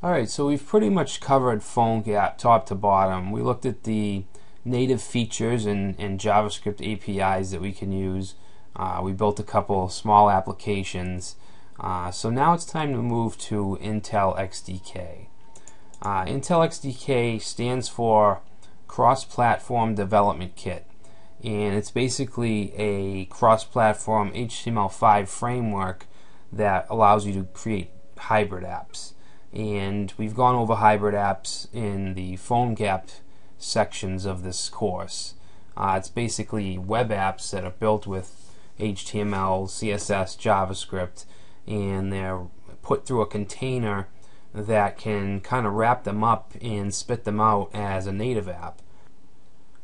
Alright, so we've pretty much covered PhoneGap top to bottom. We looked at the native features and JavaScript APIs that we can use. We built a couple small applications. So now it's time to move to Intel XDK. Intel XDK stands for Cross-Platform Development Kit, and it's basically a cross-platform HTML5 framework that allows you to create hybrid apps. And we've gone over hybrid apps in the PhoneGap sections of this course. It's basically web apps that are built with HTML, CSS, JavaScript, and they're put through a container that can kind of wrap them up and spit them out as a native app.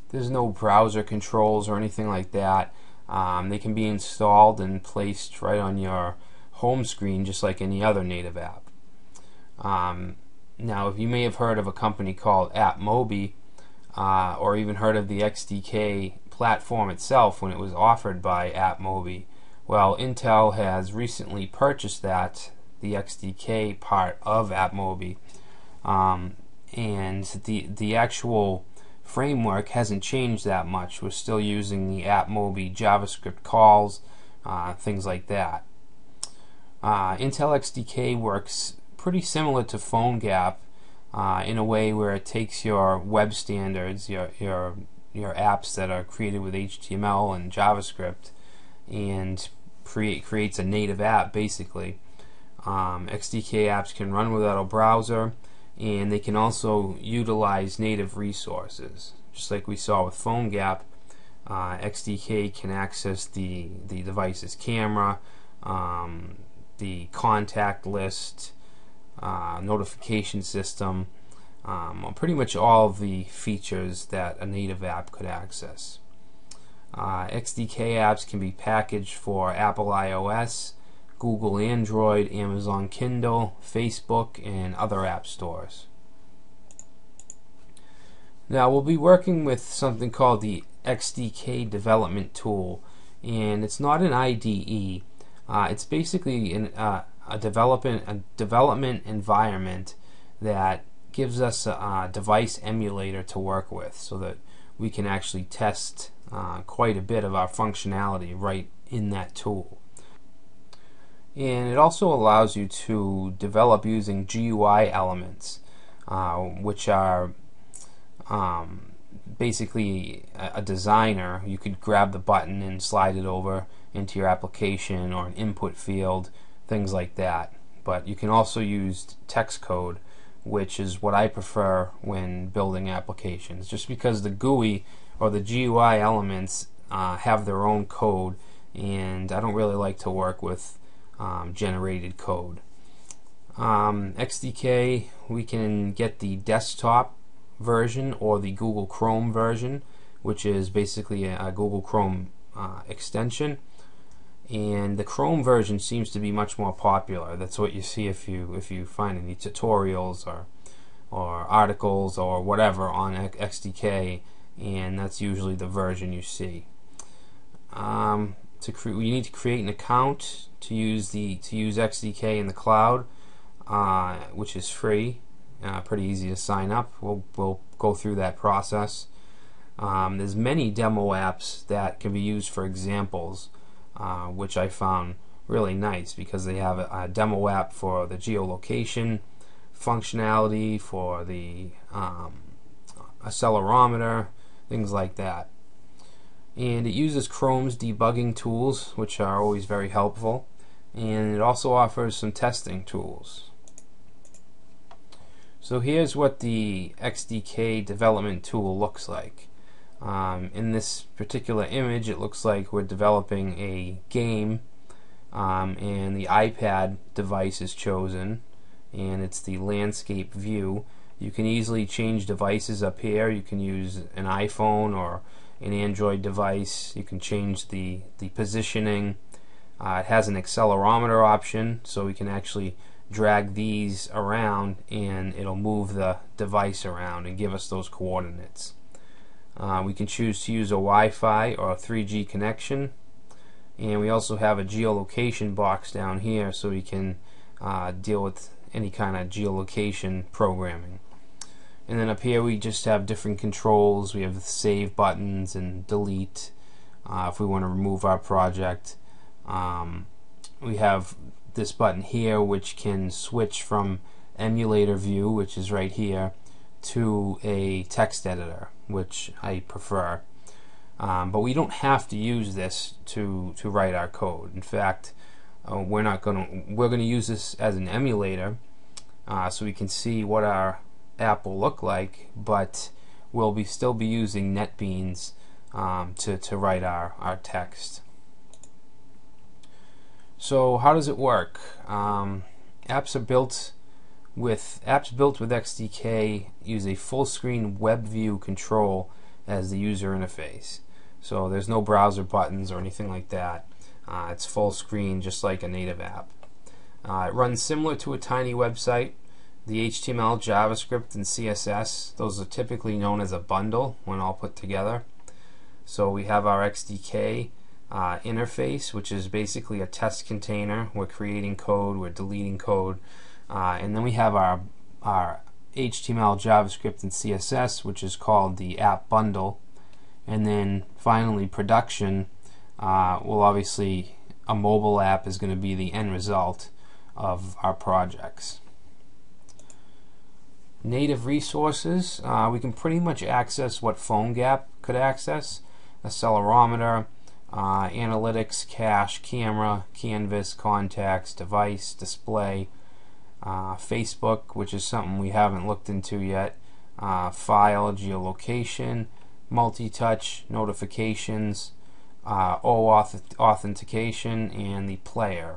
There's no browser controls or anything like that. They can be installed and placed right on your home screen just like any other native app. Now, if you may have heard of a company called AppMobi, or even heard of the XDK platform itself when it was offered by AppMobi. Well, Intel has recently purchased the XDK part of AppMobi, and the actual framework hasn't changed that much. We're still using the AppMobi JavaScript calls, things like that. Intel XDK works pretty similar to PhoneGap in a way where it takes your web standards, your apps that are created with HTML and JavaScript, and creates a native app basically. XDK apps can run without a browser, and they can also utilize native resources. Just like we saw with PhoneGap, XDK can access the device's camera, the contact list, notification system, pretty much all of the features that a native app could access. XDK apps can be packaged for Apple iOS, Google Android, Amazon Kindle, Facebook, and other app stores. Now we'll be working with something called the XDK Development Tool, and it's not an IDE. It's basically a development environment that gives us a device emulator to work with, so that we can actually test quite a bit of our functionality right in that tool. And it also allows you to develop using GUI elements, which are basically a designer. You could grab the button and slide it over into your application or an input field, things like that. But you can also use text code, which is what I prefer when building applications, just because the GUI or the GUI elements have their own code, and I don't really like to work with generated code. XDK, we can get the desktop version or the Google Chrome version, which is basically a Google Chrome extension, and the Chrome version seems to be much more popular. That's what you see if you find any tutorials or articles or whatever on XDK, and that's usually the version you see. You need to create an account to use XDK in the cloud, which is free. Pretty easy to sign up. We'll go through that process. There's many demo apps that can be used for examples, which I found really nice because they have a demo app for the geolocation functionality, for the accelerometer, things like that. And it uses Chrome's debugging tools, which are always very helpful, and it also offers some testing tools. So here's what the XDK Development Tool looks like. In this particular image, it looks like we're developing a game, and the iPad device is chosen, and it's the landscape view. You can easily change devices up here. You can use an iPhone or an Android device. You can change the positioning. It has an accelerometer option, so we can actually drag these around and it'll move the device around and give us those coordinates. We can choose to use a Wi-Fi or a 3G connection, and we also have a geolocation box down here, so we can deal with any kind of geolocation programming. And then up here we just have different controls. We have the save buttons and delete if we want to remove our project. We have this button here which can switch from emulator view, which is right here, to a text editor, which I prefer. But we don't have to use this to write our code. In fact, we're going to use this as an emulator so we can see what our app will look like, but we'll still be using NetBeans to write our text. So how does it work? Apps built with XDK use a full screen web view control as the user interface. So there's no browser buttons or anything like that. It's full screen, just like a native app. It runs similar to a tiny website. The HTML, JavaScript, and CSS, those are typically known as a bundle when all put together. So we have our XDK interface, which is basically a test container. We're creating code, we're deleting code, and then we have our HTML, JavaScript, and CSS, which is called the app bundle. And then finally, production. Well, obviously, a mobile app is going to be the end result of our projects. Native resources, we can pretty much access what PhoneGap could access: accelerometer, analytics, cache, camera, canvas, contacts, device, display, Facebook, which is something we haven't looked into yet, file, geolocation, multi-touch, notifications, OAuth authentication, and the player.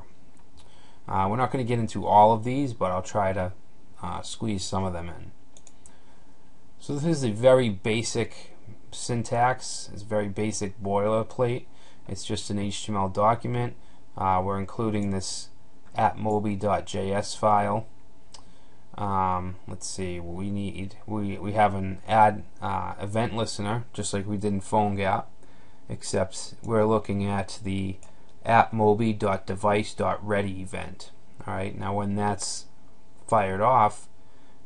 We're not going to get into all of these, but I'll try to squeeze some of them in. So this is a very basic syntax. It's very basic boilerplate. It's just an HTML document. We're including this appmobi.js file. Let's see what we need. We have an add event listener, just like we did in PhoneGap, except we're looking at the appmobi.device.ready event. All right, now when that's fired off,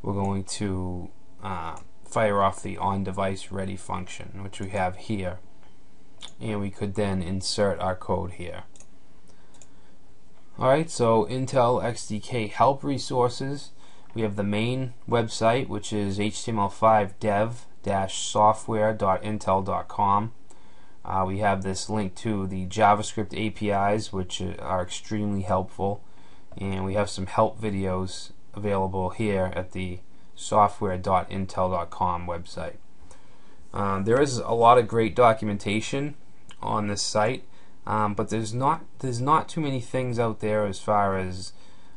we're going to fire off the on-device ready function, which we have here, and we could then insert our code here. Alright, so Intel XDK help resources. We have the main website, which is HTML5 dev-software.intel.com. We have this link to the JavaScript APIs, which are extremely helpful, and we have some help videos available here at the software.intel.com website. There is a lot of great documentation on this site, but there's not too many things out there as far as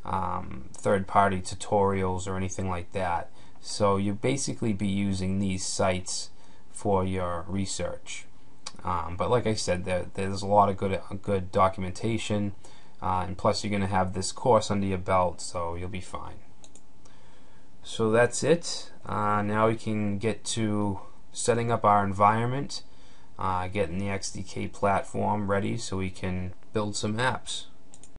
third-party tutorials or anything like that. So you basically be using these sites for your research. But like I said, there's a lot of good documentation, and plus you're going to have this course under your belt, so you'll be fine. So that's it. Now we can get to setting up our environment, getting the XDK platform ready so we can build some apps.